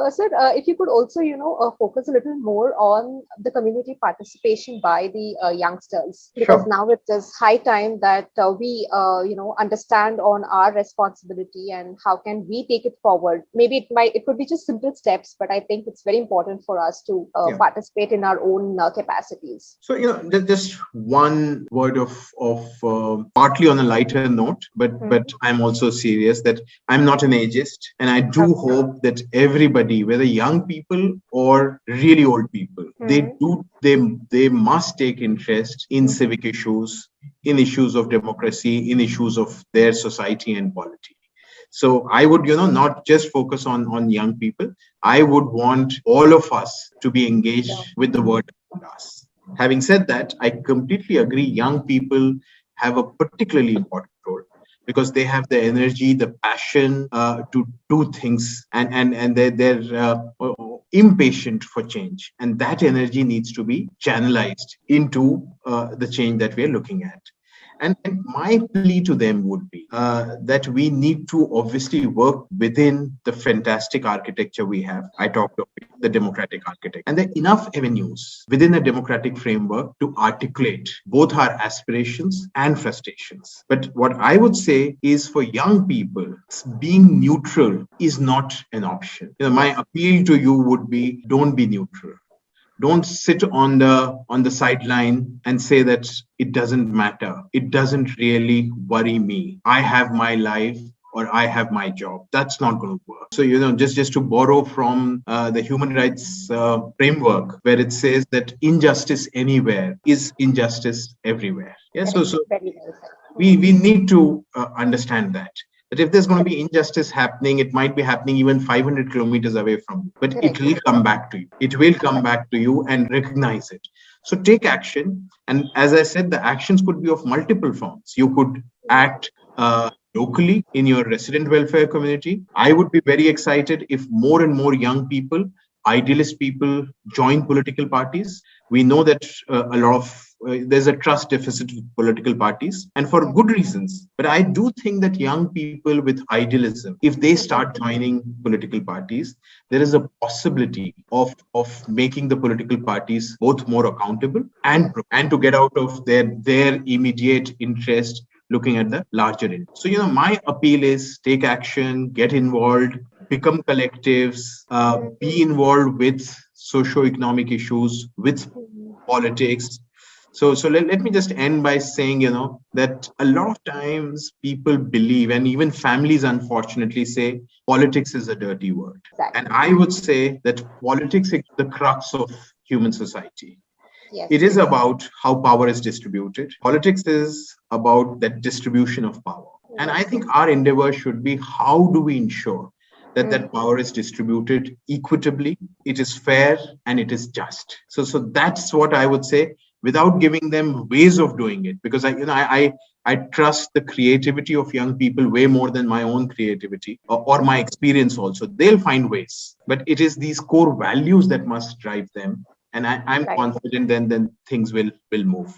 Sir, if you could also, focus a little more on the community participation by the youngsters, because Sure. now it is high time that we, understand on our responsibility and how can we take it forward. Maybe it could be just simple steps, but I think it's very important for us to Yeah. participate in our own capacities. So, just one word of partly on a lighter note, but Mhm. I'm also serious that I'm not an ageist, and I do Okay. hope that everybody, whether young people or really old people, Mhm. they must take interest in Mhm. civic issues, in issues of democracy, in issues of their society and polity. So I would, not just focus on young people. I would want all of us to be Sure. engaged with the world around us. Having said that, I completely agree. Young people have a particularly important role because they have the energy, the passion to do things, and they're impatient for change, and that energy needs to be channelized into the change that we are looking at. And my plea to them would be that we need to obviously work within the fantastic architecture we have. I talked of it, the democratic architecture. And there are enough avenues within a democratic framework to articulate both our aspirations and frustrations. But what I would say is for young people, being neutral is not an option. My Yes. appeal to you would be don't be neutral. Don't sit on the sideline and say that it doesn't matter, it doesn't really worry me, I have my life or I have my job. That's not going to work. So just to borrow from the human rights framework, where it says that injustice anywhere is injustice everywhere. Yeah, so Correct. so Very well said. we need to understand that if there's going to be injustice happening, it might be happening even 500 kilometers away from you, but it Correct. will come back to you. It will come back to you, and recognize it. So take action. And as I said, the actions could be of multiple forms. You could act locally in your resident welfare community. I would be very excited if more and more young people, idealist people, join political parties. We know that a lot of there's a trust deficit with political parties, and for Yes. good reasons. But I do think that young people with idealism, if they Mhm. start joining political parties, there is a possibility of making the political parties both more accountable and to get out of their immediate interest, looking at the larger end. So, my appeal is take action, get involved, become collectives, be involved with socio-economic issues, with Mhm. politics. So let me just end by saying, that a lot of times people believe, and even families unfortunately say, politics is a dirty word. And Exactly. I would say that politics is the crux of human society. It Yes. is about how power is distributed. Politics is about that distribution of power. And I Yes. think our endeavor should be, how do we ensure that Mhm. that power is distributed equitably, it is fair, and it is just. So that's what I would say, without giving them ways of doing it, because I trust the creativity of young people way more than my own creativity, or my experience also. They'll find ways, but it is these core values that must drive them, and I'm Right. confident then things will move.